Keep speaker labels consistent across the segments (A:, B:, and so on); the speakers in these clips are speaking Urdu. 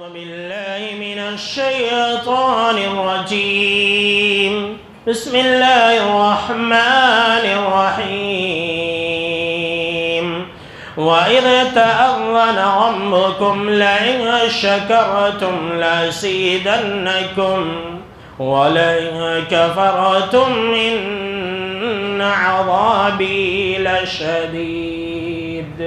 A: بالله من الشيطان الرجيم بسم الله الرحمن الرحيم وإذ تأذن ربكم لئن شكرتم لأزيدنكم ولئن كفرتم إن عذابي لشديد۔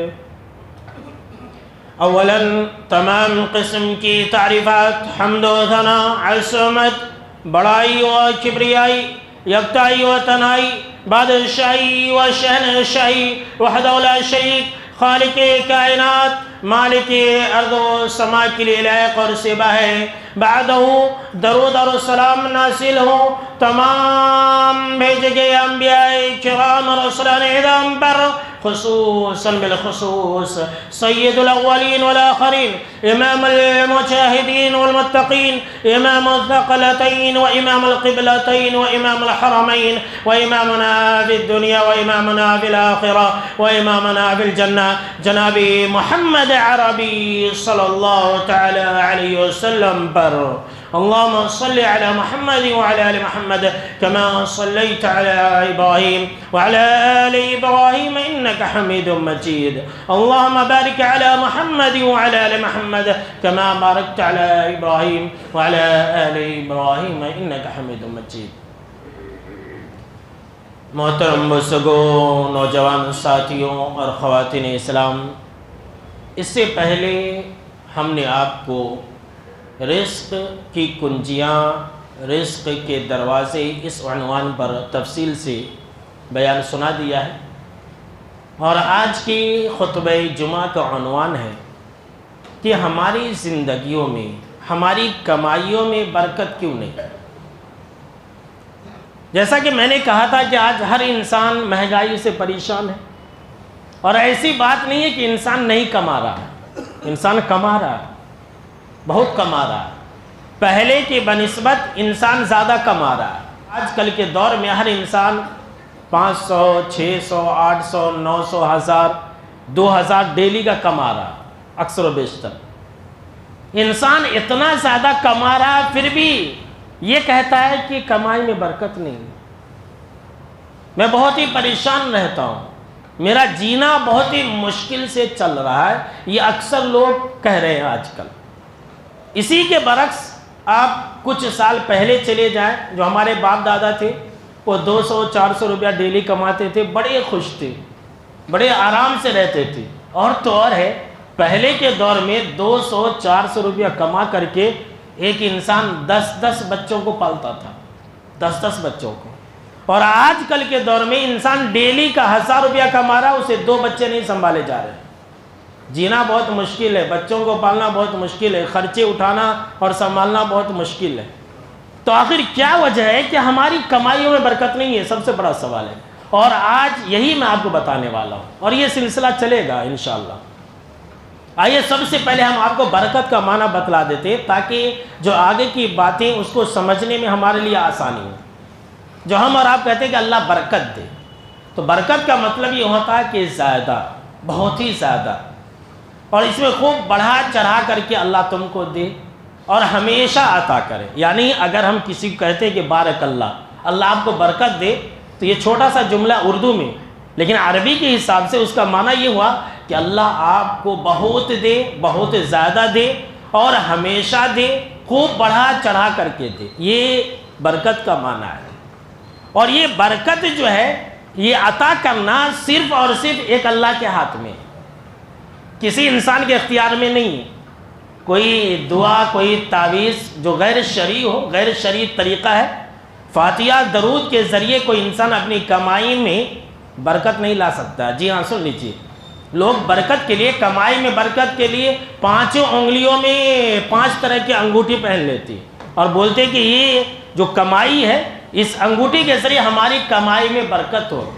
A: اولاً تمام قسم کی تعریفات، حمد و ثنا، عظمت، بڑائی و کبریائی، یکتائی و تنائی، بادشاہی و شہنشاہی وحدہ لا شریک، خالق کائنات، مالک ارض و سما کے لیے لائق اور سبا ہے۔ بعدہ درود اور سلام نازل ہو تمام بھیجے گئے انبیاء کرام اور رسولان اعظم پر، خصوصاً بالخصوص سید الاولین والآخرین، امام المجاہدین والمتقین، امام الثقلتین وامام القبلتین وامام الحرمین وامامنا فی الدنیا وامامنا فی الآخرہ وامامنا فی الجنہ، جناب محمد عربی صلی اللہ تعالی علیہ وسلم پر۔ اللهم صل على محمد وعلى آل محمد كما صليت على إبراهيم وعلى آل إبراهيم إنك حميد مجيد۔ اللهم بارك على محمد وعلى آل محمد كما باركت على إبراهيم وعلى آل إبراهيم إنك حميد مجيد۔ محترم بزرگوں، نوجوان ساتھیوں اور خواتین اسلام، اس سے پہلے ہم نے آپ کو رزق کی کنجیاں، رزق کے دروازے، اس عنوان پر تفصیل سے بیان سنا دیا ہے، اور آج کی خطبہ جمعہ کا عنوان ہے کہ ہماری زندگیوں میں، ہماری کمائیوں میں برکت کیوں نہیں؟ جیسا کہ میں نے کہا تھا کہ آج ہر انسان مہنگائی سے پریشان ہے، اور ایسی بات نہیں ہے کہ انسان نہیں کما رہا ہے، انسان کما رہا ہے، بہت کما رہا ہے، پہلے کی بنسبت انسان زیادہ کما رہا ہے۔ آج کل کے دور میں ہر انسان 500، 600، 800، 900، 1000، 2000 ڈیلی کا کما رہا ہے، اکثر و بیشتر۔ انسان اتنا زیادہ کما رہا ہے، پھر بھی یہ کہتا ہے کہ کمائی میں برکت نہیں، میں بہت ہی پریشان رہتا ہوں، میرا جینا بہت ہی مشکل سے چل رہا ہے، یہ اکثر لوگ کہہ رہے ہیں آج کل۔ اسی کے برعکس آپ کچھ سال پہلے چلے جائیں، جو ہمارے باپ دادا تھے وہ 200-400 روپیہ ڈیلی کماتے تھے، بڑے خوش تھے، بڑے آرام سے رہتے تھے۔ اور تو اور ہے، پہلے کے دور میں 200-400 روپیہ کما کر کے ایک انسان 10 بچوں کو پالتا تھا، 10 بچوں کو۔ اور آج کل کے دور میں انسان ڈیلی کا 1000 روپیہ کما رہا ہے، اسے 2 بچے نہیں سنبھالے جا رہے۔ جینا بہت مشکل ہے، بچوں کو پالنا بہت مشکل ہے، خرچے اٹھانا اور سنبھالنا بہت مشکل ہے۔ تو آخر کیا وجہ ہے کہ ہماری کمائیوں میں برکت نہیں ہے؟ سب سے بڑا سوال ہے، اور آج یہی میں آپ کو بتانے والا ہوں، اور یہ سلسلہ چلے گا انشاءاللہ۔ آئیے سب سے پہلے ہم آپ کو برکت کا معنی بتلا دیتے ہیں، تاکہ جو آگے کی باتیں اس کو سمجھنے میں ہمارے لیے آسانی ہو۔ جو ہم اور آپ کہتے ہیں کہ اللہ برکت دے، تو برکت کا مطلب یہ ہوتا ہے کہ زیادہ، بہت ہی زیادہ، اور اس میں خوب بڑھا چڑھا کر کے اللہ تم کو دے اور ہمیشہ عطا کرے۔ یعنی اگر ہم کسی کو کہتے ہیں کہ بارک اللہ، اللہ آپ کو برکت دے، تو یہ چھوٹا سا جملہ اردو میں، لیکن عربی کے حساب سے اس کا معنی یہ ہوا کہ اللہ آپ کو بہت دے، بہت زیادہ دے اور ہمیشہ دے، خوب بڑھا چڑھا کر کے دے، یہ برکت کا معنی ہے۔ اور یہ برکت جو ہے، یہ عطا کرنا صرف اور صرف ایک اللہ کے ہاتھ میں، کسی انسان کے اختیار میں نہیں ہے۔ کوئی دعا، کوئی تعویذ جو غیر شرعی ہو، غیر شرعی طریقہ ہے، فاتحہ درود کے ذریعے کوئی انسان اپنی کمائی میں برکت نہیں لا سکتا۔ جی ہاں، سن لیجیے، لوگ برکت کے لیے، کمائی میں برکت کے لیے 5 انگلیوں میں 5 طرح کی انگوٹھی پہن لیتی اور بولتے کہ یہ جو کمائی ہے، اس انگوٹھی کے ذریعے ہماری کمائی میں برکت ہو۔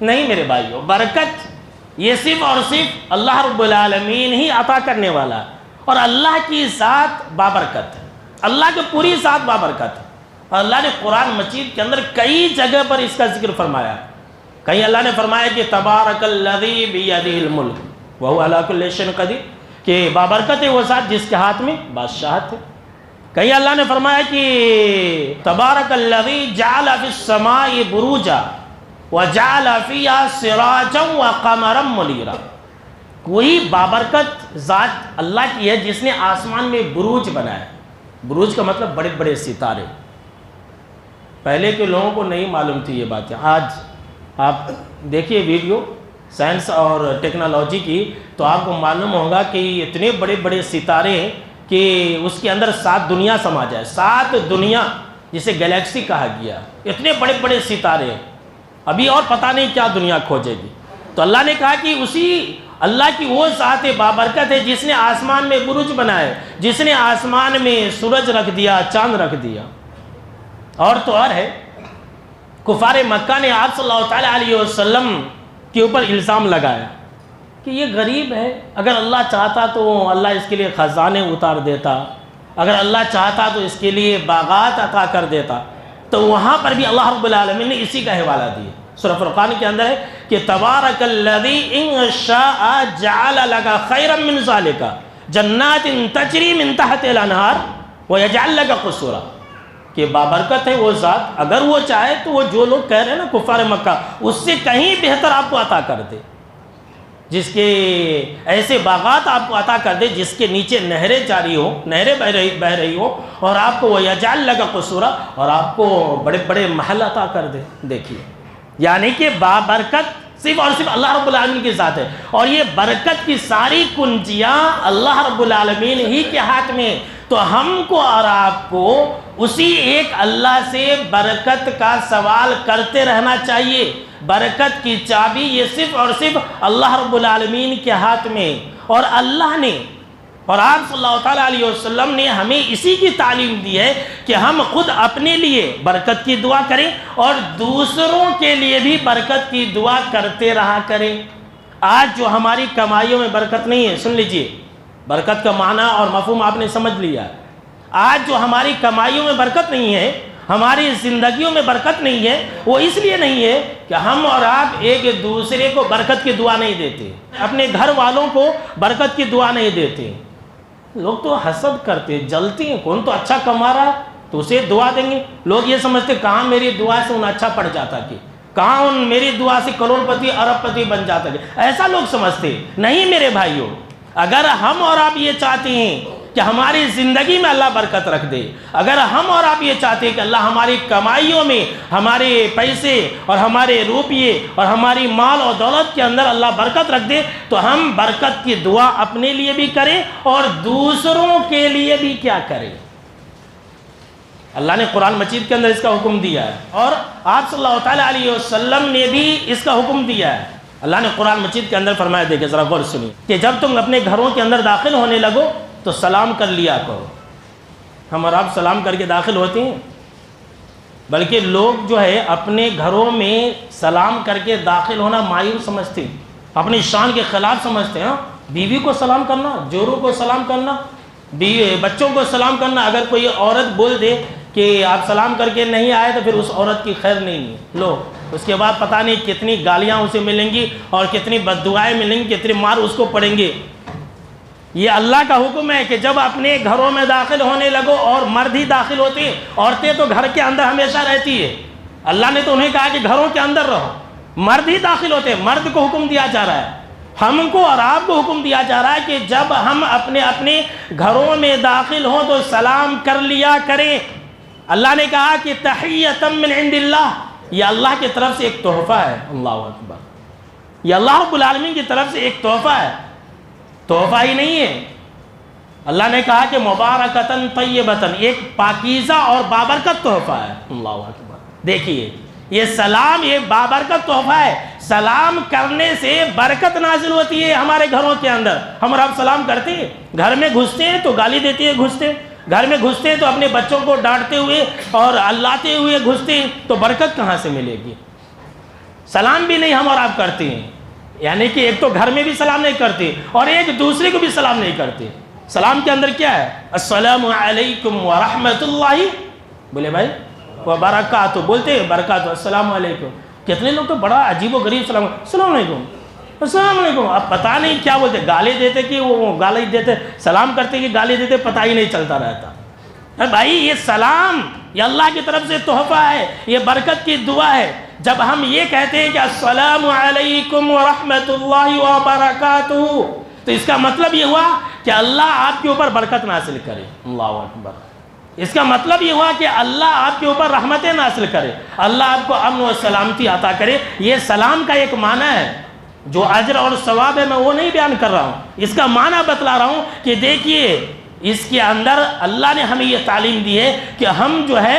A: نہیں میرے بھائیو، برکت یہ صرف اور صرف اللہ رب العالمین ہی عطا کرنے والا ہے، اور اللہ کی ذات بابرکت ہے، اللہ کی پوری ذات بابرکت ہے۔ اور اللہ نے قرآن مجید کے اندر کئی جگہ پر اس کا ذکر فرمایا ہے۔ کہیں اللہ نے فرمایا کہ تبارک الذی بیدہ الملک وہو علی کل شیء قدیر، کہ بابرکت ہے وہ ذات جس کے ہاتھ میں بادشاہت ہے۔ کہیں اللہ نے فرمایا کہ تبارک الذی جعل فی السماء بروجا وجعل فیہا سراجا وقمرا منیرا۔ کوئی بابرکت ذات اللہ کی ہے جس نے آسمان میں بروج بنایا۔ بروج کا مطلب بڑے بڑے ستارے۔ پہلے کے لوگوں کو نہیں معلوم تھی یہ باتیں۔ آج آپ دیکھیے ویڈیو سائنس اور ٹیکنالوجی کی تو آپ کو معلوم ہوگا کہ اتنے بڑے بڑے ستارے ہیں کہ اس کے اندر 7 دنیا سما جائے۔ 7 دنیا جسے گلیکسی کہا گیا، اتنے بڑے بڑے ستارے ہیں، ابھی اور پتہ نہیں کیا دنیا کھوجے گی۔ تو اللہ نے کہا کہ اسی اللہ کی وہ ذات بابرکت ہے جس نے آسمان میں برج بنائے، جس نے آسمان میں سورج رکھ دیا، چاند رکھ دیا۔ اور تو اور ہے، کفار مکہ نے آپ صلی اللہ تعالیٰ علیہ وسلم کے اوپر الزام لگایا کہ یہ غریب ہے، اگر اللہ چاہتا تو اللہ اس کے لیے خزانے اتار دیتا، اگر اللہ چاہتا تو اس کے لیے باغات عطا کر دیتا۔ تو وہاں پر بھی اللہ رب العالمین نے اسی کا حوالہ دیا۔ سورہ فرقان کے اندر ہے کہ تبارک الذی ان شاء جعل لک خیرا من ذلک جنات تجری من تحتها الانہار ویجعل لک قصورا، کہ بابرکت ہے وہ ذات، اگر وہ چاہے تو وہ جو لوگ کہہ رہے ہیں نا کفار مکہ، اس سے کہیں بہتر آپ کو عطا کر دے، جس کے ایسے باغات آپ کو عطا کر دے جس کے نیچے نہریں جاری ہوں، نہریں بہ رہی ہوں، اور آپ کو وَيَجْعَلْ لَكَ قُصُورًا، اور آپ کو بڑے بڑے محل عطا کر دے۔ دیکھیے، یعنی کہ بابرکت صرف اور صرف اللہ رب العالمین کی ذات ہے، اور یہ برکت کی ساری کنجیاں اللہ رب العالمین ہی کے ہاتھ میں۔ تو ہم کو اور آپ کو اسی ایک اللہ سے برکت کا سوال کرتے رہنا چاہیے۔ برکت کی چابی یہ صرف اور صرف اللہ رب العالمین کے ہاتھ میں، اور اللہ نے اور آپ صلی اللہ تعالیٰ علیہ وسلم نے ہمیں اسی کی تعلیم دی ہے کہ ہم خود اپنے لیے برکت کی دعا کریں اور دوسروں کے لیے بھی برکت کی دعا کرتے رہا کریں۔ آج جو ہماری کمائیوں میں برکت نہیں ہے، سن لیجئے، برکت کا معنی اور مفہوم آپ نے سمجھ لیا۔ آج جو ہماری کمائیوں میں برکت نہیں ہے، ہماری زندگیوں میں برکت نہیں ہے، وہ اس لیے نہیں ہے کہ ہم اور آپ ایک دوسرے کو برکت کی دعا نہیں دیتے، اپنے گھر والوں کو برکت کی دعا نہیں دیتے۔ لوگ تو حسد کرتے، جلتے ہیں، کون تو اچھا کما رہا تو اسے دعا دیں گے۔ لوگ یہ سمجھتے کہاں میری دعا سے انہیں اچھا پڑ جاتا کہ کہاں ان میری دعا سے کروڑ پتی ارب پتی بن جاتا کہ، ایسا لوگ سمجھتے نہیں۔ میرے بھائیوں، اگر ہم اور آپ یہ چاہتے ہیں کہ ہماری زندگی میں اللہ برکت رکھ دے، اگر ہم اور آپ یہ چاہتے ہیں کہ اللہ ہماری کمائیوں میں، ہمارے پیسے اور ہمارے روپیے اور ہماری مال اور دولت کے اندر اللہ برکت رکھ دے، تو ہم برکت کی دعا اپنے لیے بھی کریں اور دوسروں کے لیے بھی کیا کریں۔ اللہ نے قرآن مجید کے اندر اس کا حکم دیا ہے، اور آپ صلی اللہ تعالیٰ علیہ وسلم نے بھی اس کا حکم دیا ہے۔ اللہ نے قرآن مجید کے اندر فرمایا، دیکھیں ذرا غور سنیے، کہ جب تم اپنے گھروں کے اندر داخل ہونے لگو تو سلام کر لیا کرو۔ ہم اور آپ سلام کر کے داخل ہوتے ہیں، بلکہ لوگ جو ہے اپنے گھروں میں سلام کر کے داخل ہونا مایوب سمجھتے ہیں، اپنی شان کے خلاف سمجھتے ہیں۔ بیوی کو سلام کرنا، جوروں کو سلام کرنا، بچوں کو سلام کرنا، اگر کوئی عورت بول دے کہ آپ سلام کر کے نہیں آئے تو پھر اس عورت کی خیر نہیں ہے۔ لو، اس کے بعد پتہ نہیں کتنی گالیاں اسے ملیں گی اور کتنی بددعائیں ملیں گی، کتنی مار اس کو پڑیں گے۔ یہ اللہ کا حکم ہے کہ جب اپنے گھروں میں داخل ہونے لگو، اور مرد ہی داخل ہوتے ہیں، عورتیں تو گھر کے اندر ہمیشہ رہتی ہے۔ اللہ نے تو انہیں کہا کہ گھروں کے اندر رہو، مرد ہی داخل ہوتے ہیں، مرد کو حکم دیا جا رہا ہے۔ ہم کو اور آپ کو حکم دیا جا رہا ہے کہ جب ہم اپنے گھروں میں داخل ہوں تو سلام کر لیا کریں۔ اللہ نے کہا کہ تحیۃ من عند اللہ، یہ اللہ کی طرف سے ایک تحفہ ہے۔ اللہ اکبر، یہ اللہ رب العالمین کی طرف سے ایک تحفہ ہے، تحفہ ہی نہیں ہے۔ اللہ نے کہا کہ مبارکتن طیبتن، ایک پاکیزہ اور بابرکت تحفہ ہے۔ اللہ اکبر، دیکھیے یہ سلام ایک بابرکت تحفہ ہے۔ سلام کرنے سے برکت نازل ہوتی ہے ہمارے گھروں کے اندر۔ ہم اور آپ سلام کرتے ہیں، گھر میں گھستے ہیں تو گالی دیتے ہیں گھستے ہیں، گھر میں گھستے ہیں تو اپنے بچوں کو ڈانٹتے ہوئے اور اللہ ہوئے گھستے ہیں، تو برکت کہاں سے ملے گی؟ سلام بھی نہیں ہم اور آپ کرتے ہیں، یعنی کہ ایک تو گھر میں بھی سلام نہیں کرتے اور ایک دوسرے کو بھی سلام نہیں کرتے۔ سلام کے اندر کیا ہے؟ السلام علیکم ورحمۃ اللہ، بولے بھائی وبرکاتہ، بولتے ہیں برکاتہ، السلام علیکم۔ کتنے لوگ تو بڑا عجیب و غریب سلام، السلام علیکم، السلام علیکم. اب پتہ نہیں کیا بولتے, گالی دیتے کہ وہ گالی دیتے, سلام کرتے کہ گالی دیتے, پتہ ہی نہیں چلتا رہتا. بھائی یہ سلام یہ اللہ کی طرف سے تحفہ ہے, یہ برکت کی دعا ہے. جب ہم یہ کہتے ہیں کہ السلام علیکم ورحمۃ اللہ وبرکاتہ, تو اس کا مطلب یہ ہوا کہ اللہ آپ کے اوپر برکت نازل کرے. اللہ اکبر. اس کا مطلب یہ ہوا کہ اللہ آپ کے اوپر رحمتیں نازل کرے, اللہ آپ کو امن و سلامتی عطا کرے. یہ سلام کا ایک معنی ہے, جو اجر اور ثواب ہے میں وہ نہیں بیان کر رہا ہوں, اس کا معنی بتلا رہا ہوں کہ دیکھیے اس کے اندر اللہ نے ہمیں یہ تعلیم دی ہے کہ ہم جو ہے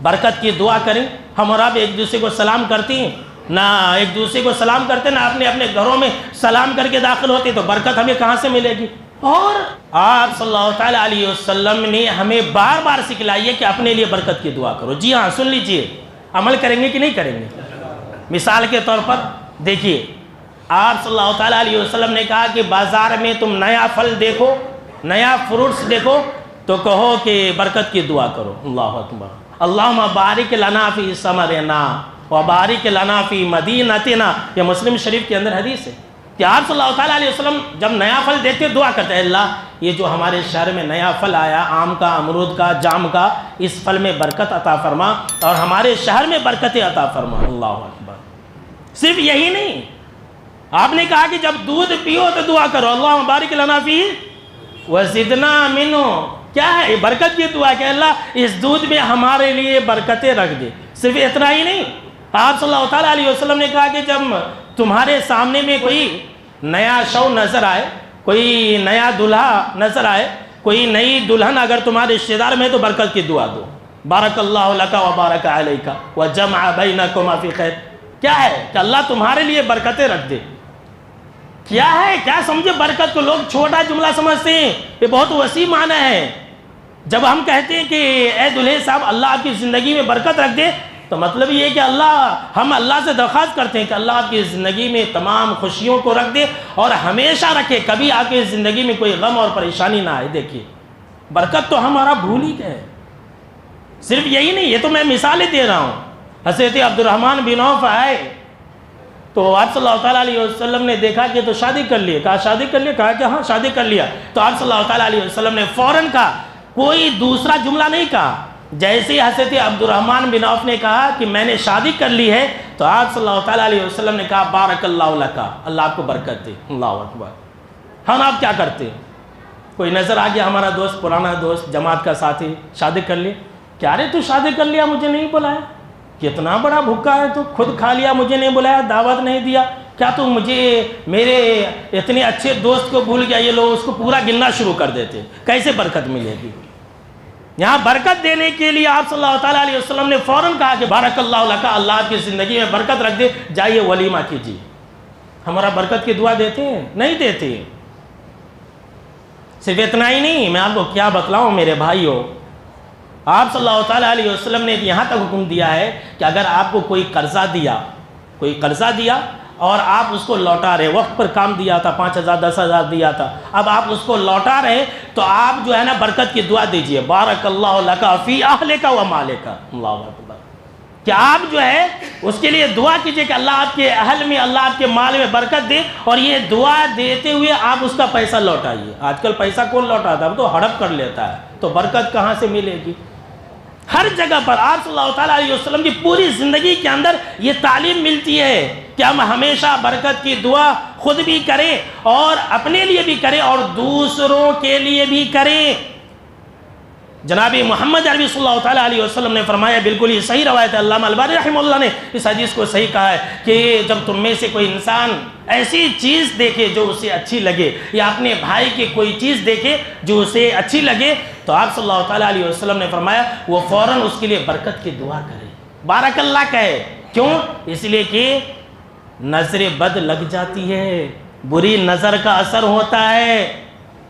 A: برکت کی دعا کریں. ہم اور آپ ایک دوسرے کو سلام کرتی ہیں, نہ ایک دوسرے کو سلام کرتے, نہ اپنے گھروں میں سلام کر کے داخل ہوتے, تو برکت ہمیں کہاں سے ملے گی؟ اور آپ صلی اللہ تعالیٰ علیہ وسلم نے ہمیں بار بار سکھلائی ہے کہ اپنے لیے برکت کی دعا کرو. جی ہاں, سن لیجئے, عمل کریں گے کہ نہیں کریں گے؟ مثال کے طور پر دیکھیے, آپ صلی اللہ تعالیٰ علیہ وسلم نے کہا کہ بازار میں تم نیا پھل دیکھو, نیا فروٹس دیکھو, تو کہو کہ برکت کی دعا کرو. اللہ اکبر. اللہم بارک لنا فی ثمرنا وبارک لنا فی مدینتنا. یہ مسلم شریف کے اندر حدیث ہے کہ آپ صلی اللہ تعالیٰ علیہ وسلم جب نیا پھل دیکھتے دعا کرتے ہیں, اللہ یہ جو ہمارے شہر میں نیا پھل آیا, آم کا, امرود کا, جام کا, اس پھل میں برکت عطا فرما اور ہمارے شہر میں برکتیں عطا فرما. اللہ اکبر. صرف یہی نہیں, آپ نے کہا کہ جب دودھ پیو تو دعا کرو اللہم بارک لنا فی وزدنا منہ. کیا ہے برکت کی دعا کہ اللہ اس دودھ میں ہمارے لیے برکتیں رکھ دے. صرف اتنا ہی نہیں, آپ صلی اللہ تعالیٰ علیہ وسلم نے کہا کہ جب تمہارے سامنے میں کوئی نیا شو نظر آئے, کوئی نیا دلہا نظر آئے, کوئی نئی دلہن اگر تمہارے رشتہ دار میں, تو برکت کی دعا دو. بارک اللہ لک و بارک علیک وجمع بینکما فی خیر. کیا ہے کہ اللہ تمہارے لیے برکتیں رکھ دے. کیا ہے, کیا سمجھے برکت کو؟ لوگ چھوٹا جملہ سمجھتے ہیں, یہ بہت وسیع معنی ہے. جب ہم کہتے ہیں کہ اے دلہے صاحب اللہ آپ کی زندگی میں برکت رکھ دے, تو مطلب یہ ہے کہ ہم اللہ سے درخواست کرتے ہیں کہ اللہ آپ کی زندگی میں تمام خوشیوں کو رکھ دے اور ہمیشہ رکھے, کبھی آپ کی زندگی میں کوئی غم اور پریشانی نہ آئے. دیکھیے برکت تو ہمارا بھول ہی گئے. صرف یہی نہیں, یہ تو میں مثالیں دے رہا ہوں. حضرت عبد الرحمن بن عوف آئے تو آپ صلی اللہ تعالیٰ علیہ وسلم نے دیکھا کہ تو شادی کر لی. کہا شادی کر لیا؟ کہا کہ ہاں شادی کر لیا. تو آپ صلی اللہ تعالیٰ علیہ وسلم نے فوراً کہا, کوئی دوسرا جملہ نہیں کہا. جیسے حضرت عبد الرحمن بن عوف نے کہا کہ میں نے شادی کر لی ہے, تو آپ صلی اللہ تعالیٰ علیہ وسلم نے کہا بارک اللہ لکا, اللہ آپ کو برکت دے. اللہ اکبر. ہم آپ کیا کرتے ہیں, کوئی نظر آ گیا ہمارا دوست, پرانا دوست, جماعت کا ساتھی, شادی کر لی, کیا رے تو شادی کر لیا, مجھے نہیں بلایا, کتنا بڑا بھوکا ہے تو, خود کھا لیا, مجھے نہیں بلایا, دعوت نہیں دیا, کیا تو مجھے میرے اتنے اچھے دوست کو بھول گیا. یہ لوگ اس کو پورا گننا شروع کر دیتے, کیسے برکت ملے گی؟ یہاں برکت دینے کے لیے آپ صلی اللہ تعالیٰ علیہ وسلم نے فوراً کہا کہ بارک اللہ لکا, اللہ آپ کی زندگی میں برکت رکھ دے, جائیے ولیمہ کیجیے. ہمارا برکت کی دعا دیتے ہیں؟ نہیں دیتے. صرف اتنا ہی نہیں, میں آپ کو کیا بتلاؤں میرے بھائیوں, آپ صلی اللہ تعالیٰ علیہ وسلم نے یہاں تک حکم دیا ہے کہ اگر آپ کو کوئی قرضہ دیا اور آپ اس کو لوٹا رہے, وقت پر کام دیا تھا, 5,000 10,000 دیا تھا, اب آپ اس کو لوٹا رہے, تو آپ جو ہے نا برکت کی دعا دیجئے, بارک اللہ لکا فی اہلک و مالک. اللہ اکبر. کہ آپ جو ہے اس کے لیے دعا کیجئے کہ اللہ آپ کے اہل میں, اللہ آپ کے مال میں برکت دے, اور یہ دعا دیتے ہوئے آپ اس کا پیسہ لوٹائیے. آج کل پیسہ کون لوٹاتا ہے؟ اب تو ہڑپ کر لیتا ہے, تو برکت کہاں سے ملے گی؟ ہر جگہ پر آپ صلی اللہ تعالیٰ علیہ وسلم کی پوری زندگی کے اندر یہ تعلیم ملتی ہے کہ ہم ہمیشہ برکت کی دعا خود بھی کریں, اور اپنے لیے بھی کریں, اور دوسروں کے لیے بھی کریں. جناب محمد عربی صلی اللہ تعالیٰ علیہ وسلم نے فرمایا, بالکل یہ صحیح روایت ہے, علامہ البانی رحمہ اللہ نے اس حدیث کو صحیح کہا ہے, کہ جب تم میں سے کوئی انسان ایسی چیز دیکھے جو اسے اچھی لگے, یا اپنے بھائی کی کوئی چیز دیکھے جو اسے اچھی لگے, تو آپ صلی اللہ تعالیٰ علیہ وسلم نے فرمایا وہ فوراً اس کے لیے برکت کی دعا کرے, بارک اللہ کہے. کیوں؟ اس لیے کہ نظر بد لگ جاتی ہے, بری نظر کا اثر ہوتا ہے.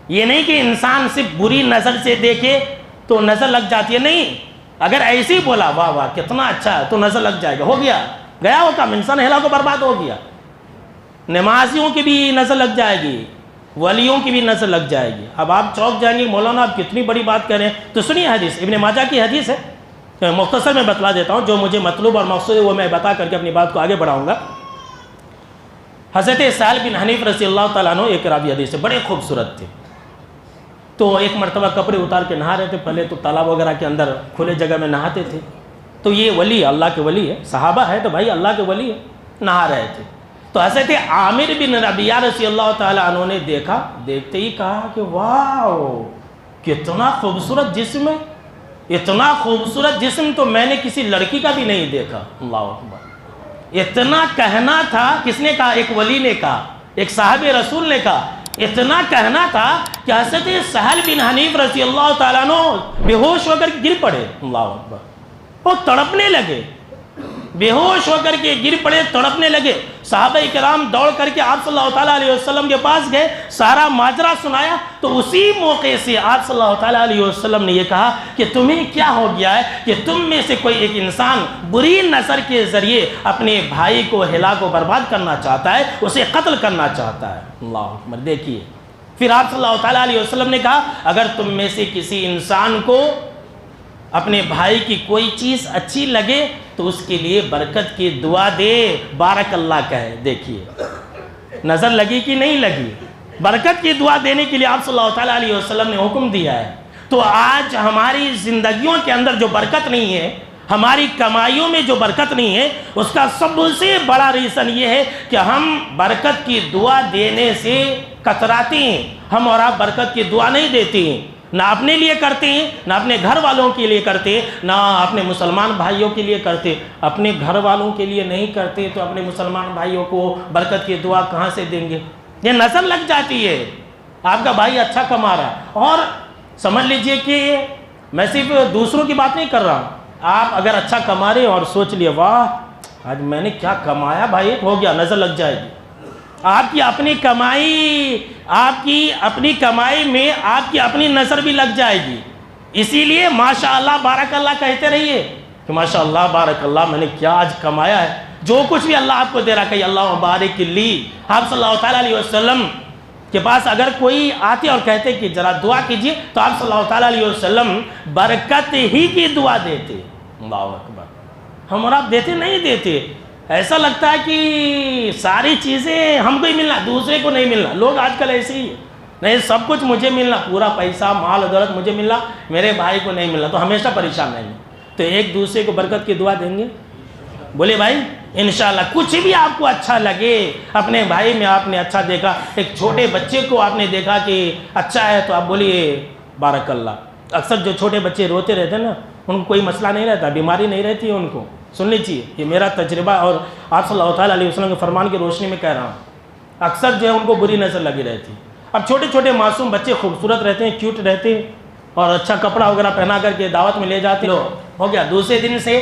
A: یہ نہیں کہ انسان صرف بری نظر سے دیکھے تو نظر لگ جاتی ہے, نہیں. اگر ایسے ہی بولا واہ واہ کتنا اچھا ہے, تو نظر لگ جائے گا, ہو گیا وہ کام, انسان ہلاک و برباد ہو گیا. نمازیوں کی بھی نظر لگ جائے گی, ولیوں کی بھی نظر لگ جائے گی. اب آپ چوک جائیں گے, مولانا آپ کتنی بڑی بات کر رہے ہیں. تو سنیے حدیث, ابن ماجہ کی حدیث ہے, مختصر میں بتلا دیتا ہوں, جو مجھے مطلوب اور مقصود ہے وہ میں بتا کر کے اپنی بات کو آگے بڑھاؤں گا. حضرت سہل بن حنیف رضی اللہ تعالیٰ عنہ ایک راوی حدیث سے بڑے خوبصورت تھے. تو ایک مرتبہ کپڑے اتار کے نہا رہے تھے. پہلے تو تالاب وغیرہ کے اندر کھلے جگہ میں نہاتے تھے. تو یہ ولی اللہ کے ولی ہے, صحابہ ہے تو بھائی اللہ کے ولی ہے, نہا رہے تھے. تو حضرت عامر بن ربیعہ رضی اللہ تعالیٰ عنہ نے دیکھا, دیکھتے ہی کہا کہ واو کتنا خوبصورت جسم ہے, اتنا خوبصورت جسم تو میں نے کسی لڑکی کا بھی نہیں دیکھا. اللہ اکبر. اتنا کہنا تھا, کس نے کہا؟ ایک ولی نے کہا, ایک صاحب رسول نے کہا. اتنا کہنا تھا کہ حضرت سہل بن حنیف رضی اللہ تعالیٰ عنہ بے ہوش ہو کر گر پڑے. اللہ اکبر. وہ تڑپنے لگے, بے ہوش ہو کر کے گر پڑے, تڑپنے لگے. صحابہ کرام دوڑ کر کے آپ صلی اللہ تعالیٰ علیہ وسلم کے پاس گئے, سارا ماجرا سنایا. تو اسی موقع سے آپ صلی اللہ تعالیٰ علیہ وسلم نے یہ کہا کہ تمہیں کیا ہو گیا ہے کہ تم میں سے کوئی ایک انسان بری نظر کے ذریعے اپنے بھائی کو ہلاک و برباد کرنا چاہتا ہے, اسے قتل کرنا چاہتا ہے. اللہ اکبر. دیکھیے پھر آپ صلی اللہ تعالیٰ علیہ وسلم نے کہا اگر تم میں سے کسی انسان کو اپنے بھائی کی کوئی چیز اچھی لگے تو اس کے لیے برکت کی دعا دے, بارک اللہ کہے. دیکھیے نظر لگی کہ نہیں لگی, برکت کی دعا دینے کے لیے آپ صلی اللہ تعالیٰ علیہ وسلم نے حکم دیا ہے. تو آج ہماری زندگیوں کے اندر جو برکت نہیں ہے, ہماری کمائیوں میں جو برکت نہیں ہے, اس کا سب سے بڑا ریزن یہ ہے کہ ہم برکت کی دعا دینے سے کتراتے ہیں. ہم اور آپ برکت کی دعا نہیں دیتے ہیں, نہ اپنے لیے کرتے ہیں, نہ اپنے گھر والوں کے لیے کرتے ہیں, نہ اپنے مسلمان بھائیوں کے لیے کرتے. اپنے گھر والوں کے لیے نہیں کرتے تو اپنے مسلمان بھائیوں کو برکت کی دعا کہاں سے دیں گے؟ یہ نظر لگ جاتی ہے. آپ کا بھائی اچھا کما رہا ہے, اور سمجھ لیجئے کہ میں صرف دوسروں کی بات نہیں کر رہا ہوں, آپ اگر اچھا کما رہے اور سوچ لیے واہ آج میں نے کیا کمایا بھائی, ہو گیا, نظر لگ جائے گی. آپ کی اپنی کمائی, آپ کی اپنی کمائی میں آپ کی اپنی نظر بھی لگ جائے گی. اسی لیے ماشاء اللہ بارک اللہ کہتے رہیے کہ ماشاء اللہ بارک اللہ میں نے کیا آج کمایا ہے. جو کچھ بھی اللہ آپ کو دے رہا کہ اللہ مبارک لی. آپ صلی اللہ تعالیٰ علیہ وسلم کے پاس اگر کوئی آتے اور کہتے کہ ذرا دعا کیجئے تو آپ صلی اللہ تعالیٰ علیہ وسلم برکت ہی کی دعا دیتے. اللہ اکبر. ہم اور آپ دیتے نہیں دیتے. ایسا لگتا ہے کہ ساری چیزیں ہم کو ہی ملنا, دوسرے کو نہیں ملنا. لوگ آج کل ایسے ہی نہیں, سب کچھ مجھے ملنا, پورا پیسہ مال دولت مجھے ملنا, میرے بھائی کو نہیں ملنا, تو ہمیشہ پریشان رہیں گے. تو ایک دوسرے کو برکت کی دعا دیں گے, بولے بھائی انشاءاللہ. کچھ بھی آپ کو اچھا لگے, اپنے بھائی میں آپ نے اچھا دیکھا, ایک چھوٹے بچے کو آپ نے دیکھا کہ اچھا ہے تو آپ بولیے بارک اللہ. اکثر جو چھوٹے بچے روتے رہتے ہیں نا, ان کو کوئی مسئلہ نہیں رہتا, بیماری نہیں رہتی ہے ان کو. سن لیجیے, یہ میرا تجربہ اور آپ صلی اللہ تعالیٰ علیہ وسلم کے فرمان کی روشنی میں کہہ رہا ہوں. اکثر جو ہے ان کو بری نظر لگی رہتی. اب چھوٹے چھوٹے معصوم بچے خوبصورت رہتے ہیں, کیوٹ رہتے ہیں, اور اچھا کپڑا وغیرہ پہنا کر کے دعوت میں لے جاتے, لو ہو گیا, دوسرے دن سے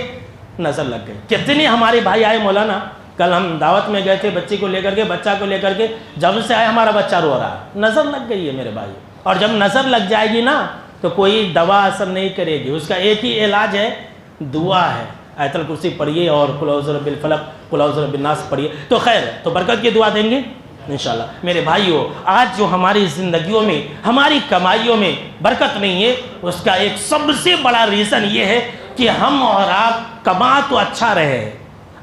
A: نظر لگ گئی. کتنے ہمارے بھائی آئے مولانا, کل ہم دعوت میں گئے تھے بچے کو لے کر کے, بچہ کو لے کر کے, جب سے آئے ہمارا بچہ رو رہا ہے, نظر لگ گئی ہے میرے بھائی. اور جب نظر لگ جائے گی نا تو کوئی دوا اثر نہیں کرے گی, اس کا ایک ہی علاج ہے, دعا ہے. آیت الکرسی پڑھیے اور قل اعوذ برب الفلق قل اعوذ برب الناس پڑھیے تو خیر. تو برکت کی دعا دیں گے انشاءاللہ. میرے بھائیو, آج جو ہماری زندگیوں میں, ہماری کمائیوں میں برکت نہیں ہے, اس کا ایک سب سے بڑا ریزن یہ ہے کہ ہم اور آپ کما تو اچھا رہے,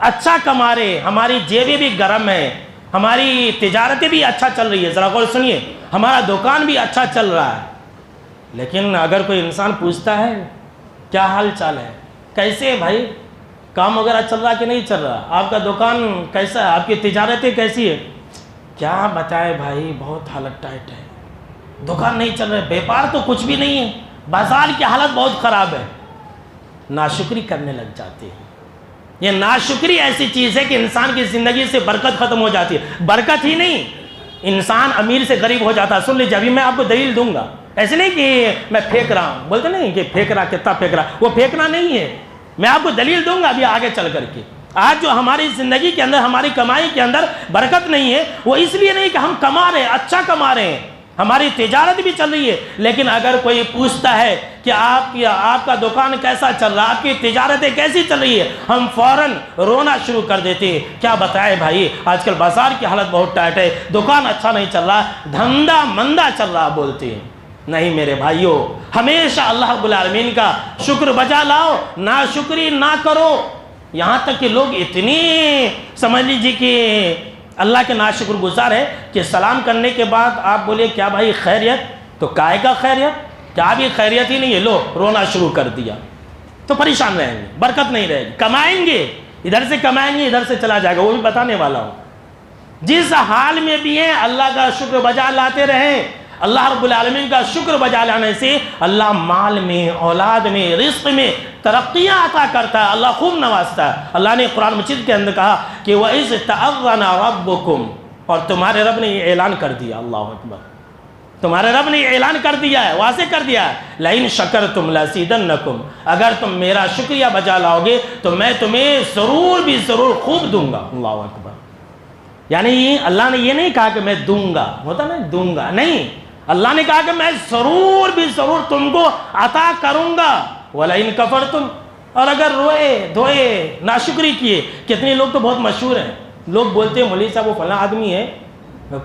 A: اچھا کما رہے, ہماری جیبیں بھی گرم ہیں, ہماری تجارتیں بھی اچھا چل رہی ہے. ذرا غور سنیے, ہمارا دکان بھی اچھا چل رہا ہے, لیکن اگر کوئی انسان پوچھتا ہے کیا حال چال ہے, کیسے ہے بھائی, کام وغیرہ چل رہا کہ نہیں چل رہا, آپ کا دکان کیسا ہے, آپ کی تجارتیں کیسی ہے, کیا بتائے بھائی بہت حالت ٹائٹ ہے, دکان نہیں چل رہا, بیپار تو کچھ بھی نہیں ہے, بازار کی حالت بہت خراب ہے. ناشکری کرنے لگ جاتے ہیں. یہ ناشکری ایسی چیز ہے کہ انسان کی زندگی سے برکت ختم ہو جاتی ہے. برکت ہی نہیں, انسان امیر سے غریب ہو جاتا ہے. سن لیجیے, ابھی میں آپ کو دلیل دوں گا. ایسے نہیں کہ میں پھینک رہا ہوں, بولتے نہیں کہ پھینک رہا, کتنا پھینک رہا, وہ پھینکنا نہیں ہے. میں آپ کو دلیل دوں گا ابھی آگے چل کر کے. آج جو ہماری زندگی کے اندر, ہماری کمائی کے اندر برکت نہیں ہے, وہ اس لیے نہیں کہ ہم کما رہے ہیں, اچھا کما رہے ہیں, ہماری تجارت بھی چل رہی ہے, لیکن اگر کوئی پوچھتا ہے کہ آپ کا دکان کیسا چل رہا, آپ کی تجارتیں کیسی چل رہی ہے, ہم فوراً رونا شروع کر دیتے ہیں. کیا بتائے بھائی, آج کل بازار کی حالت بہت ٹائٹ ہے, دکان اچھا نہیں چل رہا, دھندا مندہ چل رہا بولتے ہیں. نہیں میرے بھائیو, ہمیشہ اللہ رب العالمین کا شکر بجا لاؤ, ناشکری نہ کرو. یہاں تک کہ لوگ اتنی سمجھ لیجیے کہ اللہ کے ناشکر گزار ہے کہ سلام کرنے کے بعد آپ بولے کیا بھائی خیریت، تو کائے کا خیریت، کیا بھی خیریت ہی نہیں ہے، لو رونا شروع کر دیا، تو پریشان رہیں گے، برکت نہیں رہے گی. کمائیں گے، ادھر سے کمائیں گے ادھر سے چلا جائے گا، وہ بھی بتانے والا ہوں. جس حال میں بھی ہیں اللہ کا شکر بجا لاتے رہیں. اللہ رب العالمین کا شکر بجا لانے سے اللہ مال میں، اولاد میں، رزق میں ترقیاں عطا کرتا ہے، اللہ خوب نوازتا ہے. اللہ نے قرآن مجید کے اندر کہا کہ وَإِذْ تَأَذَّنَ رَبُّكُمْ، اور تمہارے رب نے یہ اعلان کر دیا، اللہ اکبر، تمہارے رب نے یہ اعلان کر دیا ہے، واضح کر دیا ہے، لَإِن شَكَرْتُمْ لَأَزِيدَنَّكُمْ، اگر تم میرا شکریہ بجا لاؤ گے تو میں تمہیں ضرور بھی ضرور خوب دوں گا. اللہ اکبر. یعنی اللہ نے یہ نہیں کہا کہ میں دوں گا، ہوتا نا دوں گا، نہیں، اللہ نے کہا کہ میں ضرور بھی ضرور تم کو عطا کروں گا. وَلَئِن كَفَرْتُمْ، اور اگر روئے دھوئے ناشکری کیے. کتنے لوگ تو بہت مشہور ہیں، لوگ بولتے ہیں مولوی صاحب وہ فلاں آدمی ہے،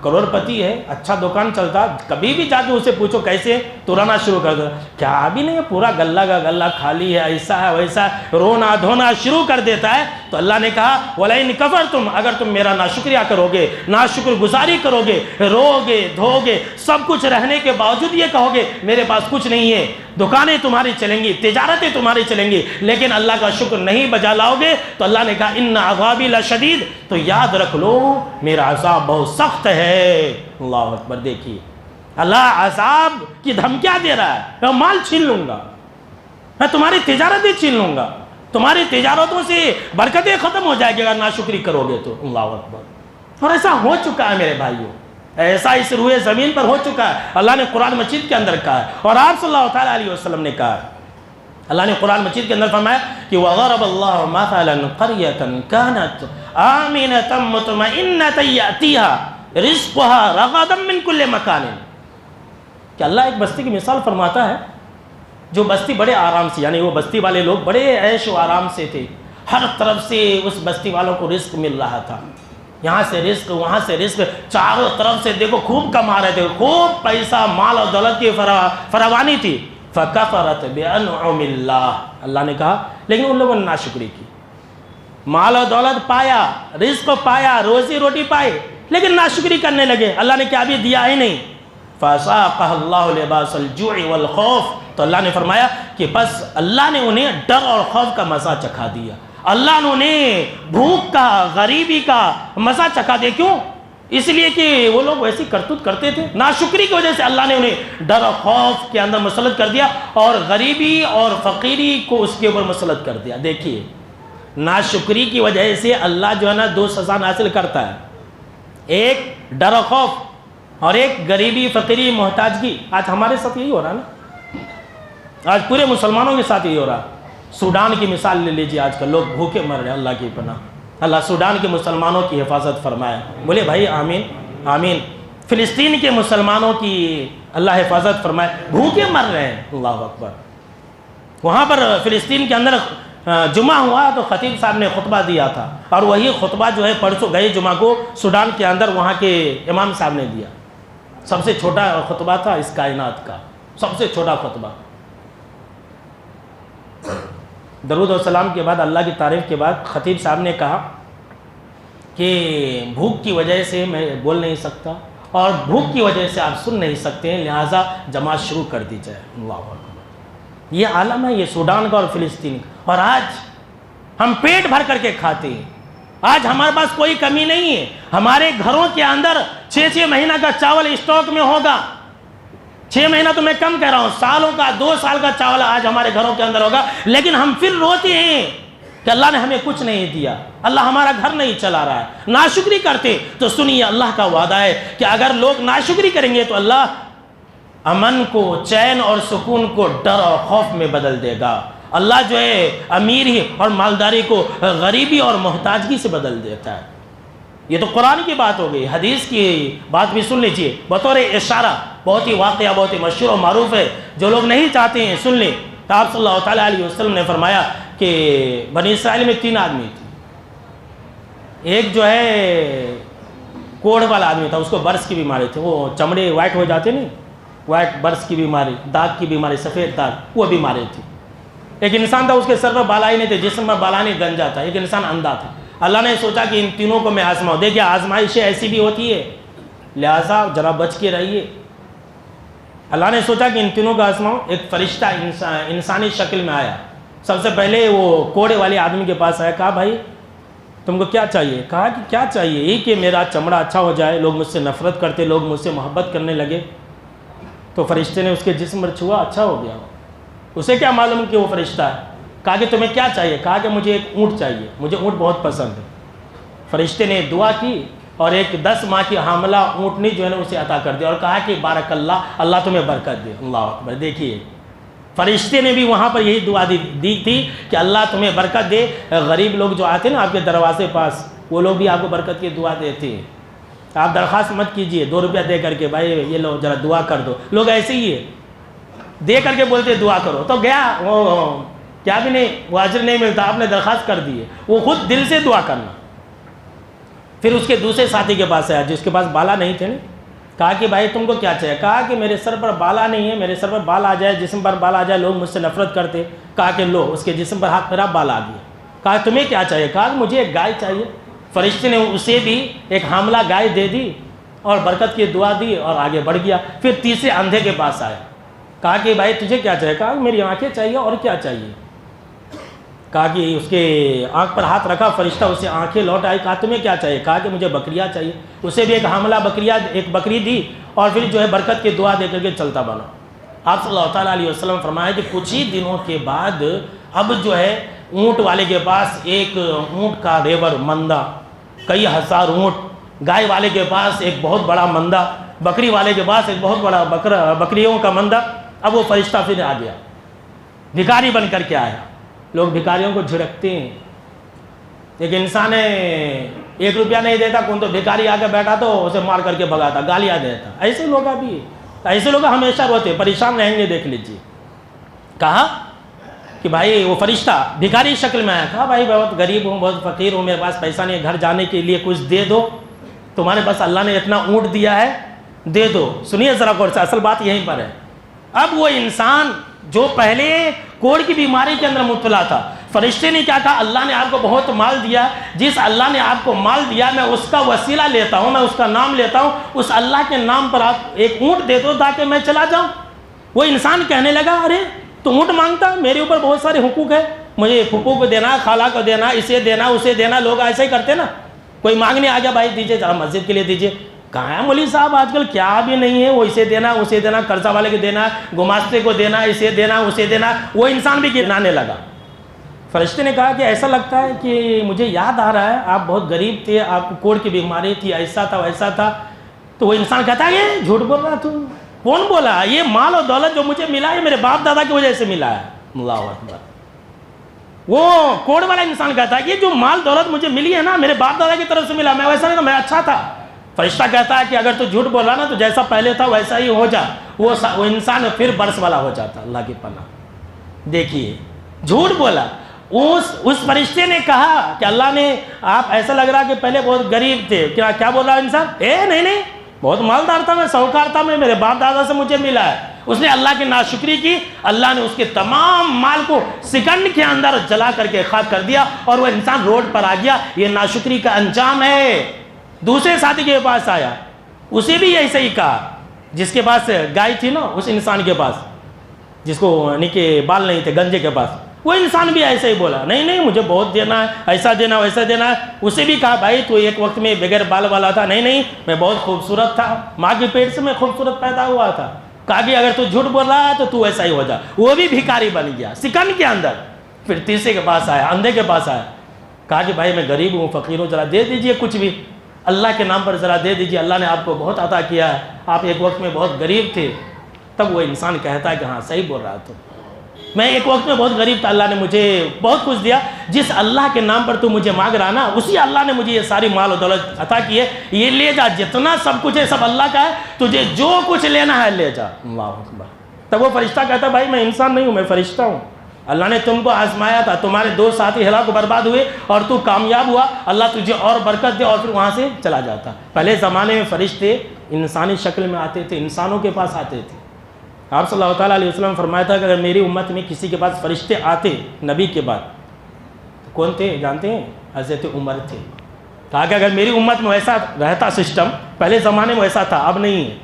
A: کروڑ پتی ہے، اچھا دکان چلتا، کبھی بھی جا کے اسے پوچھو کیسے، تو رونا شروع کر دو. کیا ابھی نہیں ہے، پورا غلہ کا غلہ خالی ہے، ایسا ہے ویسا ہے، رونا دھونا شروع کر دیتا ہے. تو اللہ نے کہا وَلَئِن كَفَرْتُمْ، اگر تم میرا ناشکریہ کرو گے، ناشکر گزاری کرو گے، رو گے دھو گے، سب کچھ رہنے کے باوجود یہ کہو گے میرے پاس کچھ نہیں ہے، دکانیں تمہاری چلیں گی، تجارتیں تمہاری چلیں گی، لیکن اللہ کا شکر نہیں بجا لاؤ گے، تو اللہ نے کہا اِنَّ عَذَابِي لَشَدِيدٌ، تو یاد رکھ لو میرا عذاب بہت سخت ہے. اللہ اکبر. دیکھیے اللہ عذاب کی دھمکیاں دے رہا ہے، میں مال چھین لوں گا، میں تمہاری تجارتیں چھین لوں گا، تمہاری تجارتوں سے برکتیں ختم ہو جائے گی اگر ناشکری کرو گے تو. اللہ اکبر. اور ایسا ہو چکا ہے میرے بھائیوں، ایسا اس روئے زمین پر ہو چکا ہے. اللہ نے قرآن مجید کے اندر کہا ہے، اور آپ صلی اللہ تعالیٰ علیہ وسلم نے کہا ہے. اللہ نے قرآن مجید کے اندر فرمایا کہ وَضَرَبَ اللَّهُ مَثَلًا قَرْيَةً كَانَتْ آمِنَةً مُطْمَئِنَّةً يَأْتِيهَا رِزْقُهَا رَغَدًا مِّن كُلِّ مَكَانٍ، کہ اللہ ایک بستی کی مثال فرماتا ہے جو بستی بڑے آرام سے، یعنی وہ بستی والے لوگ بڑے عیش و آرام سے تھے، ہر طرف سے اس بستی والوں کو رزق مل رہا تھا، یہاں سے رزق وہاں سے رزق، چاروں طرف سے دیکھو خوب کما رہے تھے، خوب پیسہ مال اور دولت کی فراوانی تھی. فَكَفَرَتْ بِأَنْعُمِ اللَّهِ، اللہ نے کہا لیکن ان لوگوں نے ناشکری کی. مال و دولت پایا، رزق پایا، روزی روٹی پائی، لیکن ناشکری کرنے لگے. اللہ نے کیا بھی دیا ہی نہیں. فَأَذَاقَهَا اللَّهُ لِبَاسَ الْجُوعِ وَالْخَوْفِ، تو اللہ نے فرمایا کہ بس اللہ نے انہیں ڈر اور خوف کا مزہ چکھا دیا. اللہ نے انہیں بھوک کا، غریبی کا مزہ چکھا دیا. کیوں؟ اس لیے کہ وہ لوگ ویسی کرتوت کرتے تھے، ناشکری کی وجہ سے اللہ نے انہیں ڈر اور خوف کے اندر مسلط کر دیا، اور غریبی اور فقیری کو اس کے اوپر مسلط کر دیا. دیکھیے ناشکری کی وجہ سے اللہ جو ہے نا دو سزا حاصل کرتا ہے، ایک ڈر و خوف اور ایک غریبی فقیری محتاجگی. آج ہمارے ساتھ یہی ہو رہا ہے نا، آج پورے مسلمانوں کے ساتھ یہی ہو رہا ہے. سوڈان کی مثال لے لیجیے، آج کل لوگ بھوکے مر رہے ہیں. اللہ کی پناہ، اللہ سوڈان کے مسلمانوں کی حفاظت فرمائے. بولے بھائی آمین آمین. فلسطین کے مسلمانوں کی اللہ حفاظت فرمائے، بھوکے مر رہے ہیں. اللہ اکبر. وہاں پر فلسطین کے اندر جمعہ ہوا تو خطیب صاحب نے خطبہ دیا تھا، اور وہی خطبہ جو ہے پرسوں گئے جمعہ کو سوڈان کے اندر وہاں کے امام صاحب نے دیا. سب سے چھوٹا خطبہ تھا اس کائنات کا، سب سے چھوٹا خطبہ. درود و سلام کے بعد، اللہ کی تعریف کے بعد، خطیب صاحب نے کہا کہ بھوک کی وجہ سے میں بول نہیں سکتا، اور بھوک کی وجہ سے آپ سن نہیں سکتے ہیں، لہٰذا جماعت شروع کر دی جائے. اللہ اکبر. یہ عالم ہے، یہ سوڈان کا اور فلسطین کا. اور آج ہم پیٹ بھر کر کے کھاتے ہیں. آج ہمارے پاس کوئی کمی نہیں ہے. ہمارے گھروں کے اندر 6 مہینہ کا چاول اسٹاک میں ہوگا. 6 مہینہ تو میں کم کہہ رہا ہوں، سالوں کا 2 سال کا چاول آج ہمارے گھروں کے اندر ہوگا. لیکن ہم پھر روتے ہیں کہ اللہ نے ہمیں کچھ نہیں دیا، اللہ ہمارا گھر نہیں چلا رہا ہے. ناشکری کرتے تو سنیے اللہ کا وعدہ ہے کہ اگر لوگ ناشکری کریں گے تو اللہ امن کو، چین اور سکون کو ڈر اور خوف میں بدل دے گا. اللہ جو ہے امیری اور مالداری کو غریبی اور محتاجگی سے بدل دیتا ہے. یہ تو قرآن کی بات ہو گئی. حدیث کی بات بھی سن لیجیے بطور اشارہ. بہت ہی واقعہ، بہت ہی مشہور و معروف ہے. جو لوگ نہیں چاہتے ہیں سن لیں. آپ صلی اللہ تعالیٰ علیہ وسلم نے فرمایا کہ بنی اسرائیل میں 3 آدمی تھے. ایک جو ہے کوڑھ والا آدمی تھا، اس کو برس کی بیماری تھی. وہ چمڑے وائٹ ہو جاتے نہیں، وائٹ برس کی بیماری، داغ کی بیماری، سفید داغ، وہ بیماری تھی. ایک انسان تھا، اس کے سر پر بالا ہی نہیں تھے، جسم پر بالا نہیں، گنجا تھا. ایک انسان اندھا تھا. اللہ نے سوچا کہ ان تینوں کو میں آزماؤں. دیکھیے آزمائشیں ایسی بھی ہوتی ہے, لہٰذا ذرا بچ کے رہیے. اللہ نے سوچا کہ ان تینوں کو آزماؤں. ایک فرشتہ انسانی شکل میں آیا. سب سے پہلے وہ کوڑے والے آدمی کے پاس آیا, کہا بھائی تم کو کیا چاہیے؟ کہا کہ کیا چاہیے؟ یہ کہ میرا چمڑا اچھا ہو جائے, لوگ مجھ سے نفرت کرتے, لوگ مجھ سے محبت کرنے لگے. تو فرشتے نے اس کے جسم پر چھوا, اچھا ہو گیا. اسے کیا معلوم کہ وہ فرشتہ ہے. کہا کہ تمہیں کیا چاہیے؟ کہا کہ مجھے ایک اونٹ چاہیے, مجھے اونٹ بہت پسند ہے. فرشتے نے دعا کی اور ایک 10 ماہ کی حاملہ اونٹنی جو ہے نا اسے عطا کر دیا اور کہا کہ بارک اللہ, اللہ تمہیں برکت دے. اللہ اکبر. دیکھیے فرشتے نے بھی وہاں پر یہی دعا دی تھی کہ اللہ تمہیں برکت دے. غریب لوگ جو آتے ہیں نا آپ کے دروازے پاس, وہ لوگ بھی آپ کو برکت کی دعا دیتے ہیں. آپ درخواست مت کیجئے 2 روپیہ دے کر کے, بھائی یہ لو ذرا دعا کر دو. لوگ ایسے ہی ہے, دے کر کے بولتے دعا کرو, تو گیا وہ کیا بھی نہیں, وہ اجر نہیں ملتا. آپ نے درخواست کر دی ہے, وہ خود دل سے دعا کرنا. پھر اس کے دوسرے ساتھی کے پاس آیا جس کے پاس بالا نہیں تھے. کہا کہ بھائی تم کو کیا چاہیے؟ کہا کہ میرے سر پر بالا نہیں ہے, میرے سر پر بال آ جائے, جسم پر بال آ جائے, لوگ مجھ سے نفرت کرتے. کہا کہ لو, اس کے جسم پر ہاتھ پھیرا, بال آ گیا. کہا تمہیں کیا چاہیے؟ کہا کہ مجھے ایک گائے چاہیے. فرشتے نے اسے بھی ایک حاملہ گائے دے دی اور برکت کی دعا دی اور آگے بڑھ گیا. پھر تیسرے اندھے کے پاس آیا. کہا کہ بھائی تجھے کیا چاہیے؟ کہا میری آنکھیں چاہیے. اور کیا چاہیے؟ کہا کہ اس کے آنکھ پر ہاتھ رکھا, فرشتہ اسے آنکھیں لوٹ آئی. کہا تمہیں کیا چاہیے؟ کہا کہ مجھے بکریاں چاہیے. اسے بھی ایک حاملہ ایک بکری دی اور پھر جو ہے برکت کی دعا دے کر کے چلتا بنا. آپ صلی اللہ تعالیٰ علیہ وسلم فرمایا کہ کچھ ہی دنوں کے بعد اب جو ہے اونٹ والے کے پاس ایک اونٹ کا ریوڑ مندہ, کئی ہزار اونٹ, گائے والے کے پاس ایک بہت بڑا مندہ, بکری والے کے پاس ایک بہت بڑا بکریوں کا مندہ. اب وہ فرشتہ پھر آ گیا, بھکاری بن کر کے آیا. لوگ بھکاریوں کو جھڑکتے ہیں. ایک انسان ہے 1 روپیہ نہیں دیتا, کون تو بھکاری آ کے بیٹھا تو اسے مار کر کے بھگاتا, گالیاں دیتا. ایسے لوگ بھی, ایسے لوگ ہمیشہ روتے, پریشان رہیں گے, دیکھ لیجیے. کہا کہ بھائی وہ فرشتہ بھکاری شکل میں آیا. کہا بھائی بہت غریب ہوں, بہت فقیر ہوں, میرے پاس پیسہ نہیں ہے, گھر جانے کے لیے کچھ دے دو. تمہارے پاس اللہ نے اتنا اونٹ دیا ہے, دے دو. سنیے ذرا غور سے, اصل بات یہیں پر ہے. اب وہ انسان جو پہلے کوڑ کی بیماری کے اندر مبتلا تھا, فرشتے نے کیا کہا؟ اللہ نے آپ کو بہت مال دیا, جس اللہ نے آپ کو مال دیا میں اس کا وسیلہ لیتا ہوں, میں اس کا نام لیتا ہوں, اس اللہ کے نام پر آپ ایک اونٹ دے دو تاکہ میں چلا جاؤں. وہ انسان کہنے لگا ارے تو اونٹ مانگتا, میرے اوپر بہت سارے حقوق ہے, مجھے حقوق کو دینا, خالہ کو دینا, اسے دینا, اسے دینا. لوگ ایسے ہی کرتے نا, کوئی مانگنے آ گیا, بھائی دیجیے ذرا مسجد کے لیے دیجیے. کہاں ہے مولوی صاحب, آج کل کیا بھی نہیں ہے, وہ اسے دینا, اسے دینا, قرضہ والے کو دینا, گماستے کو دینا, اسے دینا, اسے دینا. وہ انسان بھی گنانے لگا. فرشتے نے کہا کہ ایسا لگتا ہے کہ مجھے یاد آ رہا ہے آپ بہت غریب تھے, آپ کو کوڑ کی بیماری تھی, ایسا تھا ویسا تھا. تو وہ انسان کہتا ہے یہ جھوٹ بول رہا, تو کون بولا؟ یہ مال اور دولت جو مجھے ملا ہے میرے باپ دادا کی وجہ سے ملا ہے. اللہ اکبر. وہ کوڑ والا انسان کہتا ہے کہ جو مال دولت مجھے ملی ہے نا میرے باپ دادا کی طرف سے ملا, میں ویسا نہیں تھا, میں اچھا تھا. فرشتہ کہتا ہے کہ اگر تو جھوٹ بول رہا نا تو جیسا پہلے تھا ویسا ہی ہو جا. وہ انسان پھر برس والا ہو جاتا. اللہ کی پناہ. دیکھیے جھوٹ بولا. اس فرشتے نے کہا کہ اللہ نے, آپ ایسا لگ رہا کہ پہلے بہت غریب تھے, کیا بول رہا انسان؟ نہیں, بہت مالدار تھا میں, ساہوکار تھا میں, میرے باپ دادا سے مجھے ملا ہے. اس نے اللہ کی ناشکری کی, اللہ نے اس کے تمام مال کو سیکنڈ کے اندر جلا کر کے خاک کر دیا اور وہ انسان روڈ پر آ گیا. یہ ناشکری کا انجام ہے. دوسرے ساتھی کے پاس آیا, اسے بھی ایسا ہی کہا. جس کے پاس گائے تھی نا, اس انسان کے پاس جس کو یعنی کہ بال نہیں تھے, گنجے کے پاس, وہ انسان بھی ایسا ہی بولا, نہیں مجھے بہت دینا ہے, ایسا دینا ویسا دینا ہے. اسے بھی کہا بھائی تو ایک وقت میں بغیر بال والا تھا, نہیں میں بہت خوبصورت تھا, ماں کے پیٹ سے میں خوبصورت پیدا ہوا تھا. کہا کہ اگر تو جھوٹ بول رہا ہے تو ایسا ہی ہو جا. وہ بھی بھکاری بن گیا سیکنڈ کے اندر. پھر تیسرے کے پاس آیا, اندھے کے پاس آیا. کہا کہ بھائی میں غریب ہوں, فقیر ہوں, ذرا دے دیجئے کچھ بھی, اللہ کے نام پر ذرا دے دیجئے, اللہ نے آپ کو بہت عطا کیا ہے, آپ ایک وقت میں بہت غریب تھے. تب وہ انسان کہتا ہے کہ ہاں صحیح بول رہا تو, میں ایک وقت میں بہت غریب تھا, اللہ نے مجھے بہت کچھ دیا. جس اللہ کے نام پر تو مجھے مانگ رہا نا, اسی اللہ نے مجھے یہ ساری مال و دولت عطا کی ہے. یہ لے جا, جتنا سب کچھ ہے سب اللہ کا ہے, تجھے جو کچھ لینا ہے لے جا. اللہ اکبر. تب وہ فرشتہ کہتا ہے بھائی میں انسان نہیں ہوں, میں فرشتہ ہوں. اللہ نے تم کو آزمایا تھا, تمہارے 2 ساتھی ہلاک و برباد ہوئے اور تو کامیاب ہوا, اللہ تجھے اور برکت دے, اور پھر وہاں سے چلا جاتا. پہلے زمانے میں فرشتے انسانی شکل میں آتے تھے, انسانوں کے پاس آتے تھے. آپ صلی اللہ تعالیٰ علیہ وسلم فرمایا تھا کہ اگر میری امت میں کسی کے پاس فرشتے آتے نبی کے بعد, تو کون تھے جانتے ہیں؟ حضرت عمر تھے. کہا کہ اگر میری امت میں ویسا رہتا سسٹم، پہلے زمانے میں ویسا تھا، اب نہیں ہے،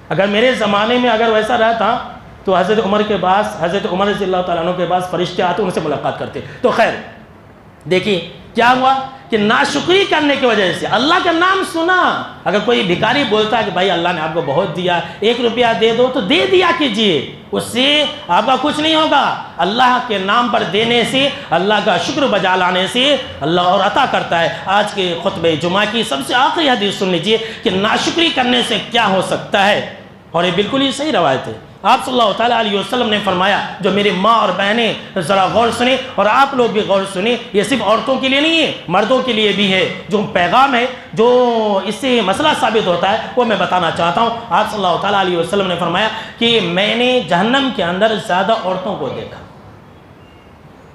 A: اگر میرے زمانے میں اگر ویسا رہتا تو حضرت عمر کے پاس، حضرت عمر رضی اللہ تعالیٰ عنہ کے پاس فرشتے آتے، ان سے ملاقات کرتے. تو خیر دیکھیے کیا ہوا کہ ناشکری کرنے کی وجہ سے اللہ کا نام سنا. اگر کوئی بھکاری بولتا ہے کہ بھائی اللہ نے آپ کو بہت دیا، 1 روپیہ دے دو، تو دے دیا کیجئے، اس سے آپ کا کچھ نہیں ہوگا. اللہ کے نام پر دینے سے، اللہ کا شکر بجا لانے سے اللہ اور عطا کرتا ہے. آج کے خطبہ جمعہ کی سب سے آخری حدیث سن لیجئے کہ ناشکری کرنے سے کیا ہو سکتا ہے، اور یہ بالکل ہی صحیح روایت ہے. آپ صلی اللہ تعالیٰ علیہ وسلم نے فرمایا، جو میری ماں اور بہنیں ذرا غور سنیں اور آپ لوگ بھی غور سنیں، یہ صرف عورتوں کے لیے نہیں ہے، مردوں کے لیے بھی ہے. جو پیغام ہے، جو اس سے مسئلہ ثابت ہوتا ہے، وہ میں بتانا چاہتا ہوں. آپ صلی اللہ تعالیٰ علیہ وسلم نے فرمایا کہ میں نے جہنم کے اندر زیادہ عورتوں کو دیکھا.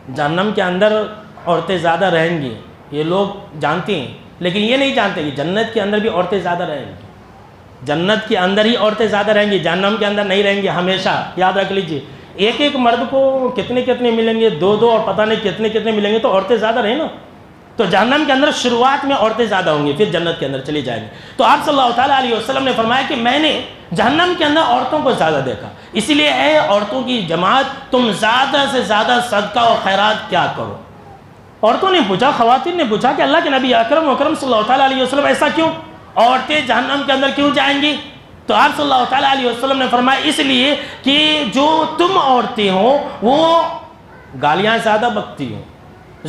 A: جہنم کے اندر عورتیں زیادہ رہیں گی، یہ لوگ جانتے ہیں، لیکن یہ نہیں جانتے کہ جنت کے اندر بھی عورتیں زیادہ رہیں گی. جنت کے اندر ہی عورتیں زیادہ رہیں گی، جہنم کے اندر نہیں رہیں گی ہمیشہ. یاد رکھ لیجئے، ایک مرد کو کتنے ملیں گے، 2 اور پتہ نہیں کتنے ملیں گے، تو عورتیں زیادہ رہیں نا. تو جہنم کے اندر شروعات میں عورتیں زیادہ ہوں گی، پھر جنت کے اندر چلی جائیں گی. تو آپ صلی اللہ تعالیٰ علیہ وسلم نے فرمایا کہ میں نے جہنم کے اندر عورتوں کو زیادہ دیکھا. اسی لیے اے عورتوں کی جماعت، تم زیادہ سے زیادہ صدقہ و خیرات کیا کرو. عورتوں نے پوچھا، خواتین نے پوچھا کہ اللہ کے نبی اکرم صلی اللہ تعالیٰ علیہ وسلم ایسا کیوں؟ عورتیں جہنم کے اندر کیوں جائیں گی؟ تو آپ صلی اللہ تعالیٰ علیہ وسلم نے فرمایا اس لیے کہ جو تم عورتیں ہو وہ گالیاں زیادہ بکتی ہوں،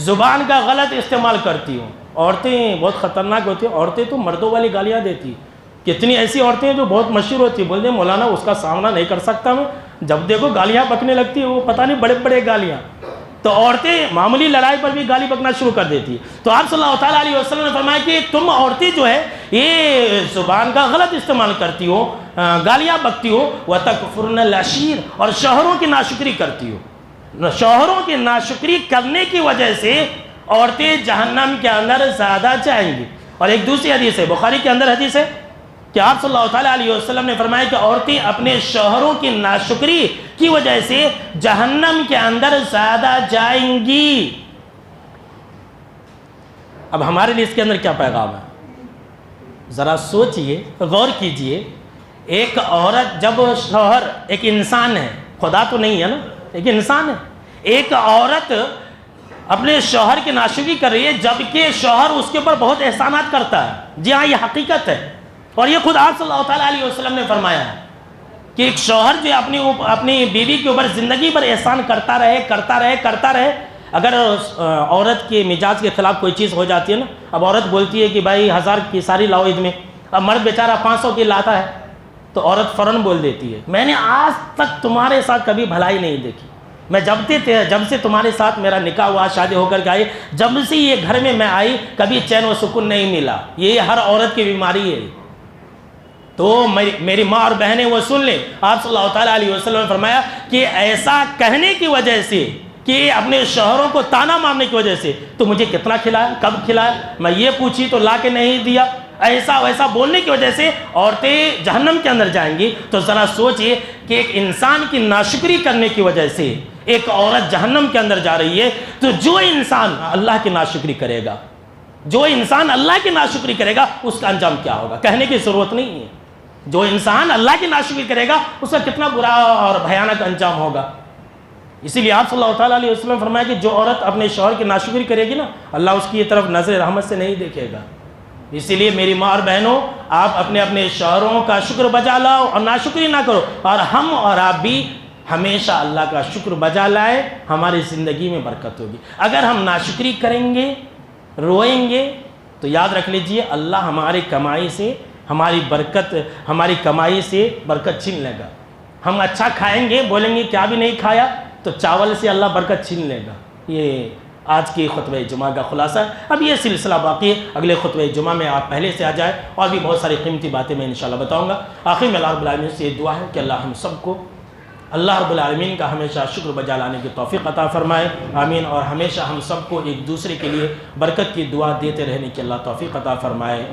A: زبان کا غلط استعمال کرتی ہوں. عورتیں بہت خطرناک ہوتی ہیں. عورتیں تو مردوں والی گالیاں دیتی ہیں. کتنی ایسی عورتیں ہیں جو بہت مشہور ہوتی ہیں، بولتے ہیں مولانا اس کا سامنا نہیں کر سکتا میں، جب دیکھو گالیاں بکنے لگتی ہیں، وہ پتہ نہیں بڑے گالیاں. تو عورتیں معمولی لڑائی پر بھی گالی بکنا شروع کر دیتی. تو آپ صلی اللہ تعالیٰ علیہ وسلم نے فرمایا کہ تم عورتیں جو ہے یہ زبان کا غلط استعمال کرتی ہو، گالیاں بکتی ہو، وَتَكْفُرْنَ الْعَشِيرَ، اور شوہروں کی ناشکری کرتی ہو. شوہروں کی ناشکری کرنے کی وجہ سے عورتیں جہنم کے اندر زیادہ جائیں گی. اور ایک دوسری حدیث ہے، بخاری کے اندر حدیث ہے کہ آپ صلی اللہ تعالیٰ علیہ وسلم نے فرمایا کہ عورتیں اپنے شوہروں کی ناشکری کی وجہ سے جہنم کے اندر زیادہ جائیں گی. اب ہمارے لیے اس کے اندر کیا پیغام ہے؟ ذرا سوچئے، غور کیجئے. ایک عورت، جب شوہر ایک انسان ہے، خدا تو نہیں ہے نا، ایک انسان ہے. ایک عورت اپنے شوہر کی ناشکری کر رہی ہے جبکہ شوہر اس کے اوپر بہت احسانات کرتا ہے. جی ہاں، یہ حقیقت ہے. اور یہ خود آپ صلی اللہ تعالیٰ علیہ وسلم نے فرمایا ہے کہ ایک شوہر جو اپنی بیوی کے اوپر زندگی پر احسان کرتا رہے. اگر عورت کے مزاج کے خلاف کوئی چیز ہو جاتی ہے نا، اب عورت بولتی ہے کہ بھائی 1000 کی ساری لاؤ عید میں، اب مرد بیچارہ 500 کی لاتا ہے، تو عورت فوراً بول دیتی ہے میں نے آج تک تمہارے ساتھ کبھی بھلائی نہیں دیکھی. میں جب سے تمہارے ساتھ میرا نکاح ہوا، شادی ہو کر کے آئی، جب سے یہ گھر میں آئی کبھی چین و سکون نہیں ملا. یہ ہر عورت کی بیماری ہے. تو میری ماں اور بہنیں وہ سن لیں. آپ صلی اللہ تعالیٰ علیہ وسلم نے فرمایا کہ ایسا کہنے کی وجہ سے، کہ اپنے شوہروں کو تانا مارنے کی وجہ سے، تو مجھے کتنا کھلایا، کب کھلایا، میں یہ پوچھی تو لا کے نہیں دیا، ایسا ویسا بولنے کی وجہ سے عورتیں جہنم کے اندر جائیں گی. تو ذرا سوچئے کہ ایک انسان کی ناشکری کرنے کی وجہ سے ایک عورت جہنم کے اندر جا رہی ہے، تو جو انسان اللہ کی ناشکری کرے گا اس کا انجام کیا ہوگا، کہنے کی ضرورت نہیں ہے. جو انسان اللہ کی ناشکری کرے گا اس کا کتنا برا اور بھیانک انجام ہوگا. اسی لیے آپ صلی اللہ تعالیٰ علیہ وسلم فرمایا کہ جو عورت اپنے شوہر کی ناشکری کرے گی نا، اللہ اس کی طرف نظر رحمت سے نہیں دیکھے گا. اسی لیے میری ماں اور بہنوں، آپ اپنے شوہروں کا شکر بجا لاؤ اور ناشکری نہ کرو. اور ہم اور آپ بھی ہمیشہ اللہ کا شکر بجا لائے، ہماری زندگی میں برکت ہوگی. اگر ہم ناشکری کریں گے، روئیں گے، تو یاد رکھ لیجئے اللہ ہماری کمائی سے برکت چھین لے گا. ہم اچھا کھائیں گے، بولیں گے کیا بھی نہیں کھایا، تو چاول سے اللہ برکت چھین لے گا. یہ آج کی خطبہ جمعہ کا خلاصہ ہے. اب یہ سلسلہ باقی ہے، اگلے خطبہ جمعہ میں آپ پہلے سے آ جائیں، اور بھی بہت ساری قیمتی باتیں میں انشاءاللہ بتاؤں گا. آخر میں اللہ رب العالمین سے یہ دعا ہے کہ اللہ ہم سب کو اللہ رب العالمین کا ہمیشہ شکر بجا لانے کی توفیق عطا فرمائے. آمین. اور ہمیشہ ہم سب کو ایک دوسرے کے لیے برکت کی دعا دیتے رہنے کی اللہ توفیق عطا فرمائے.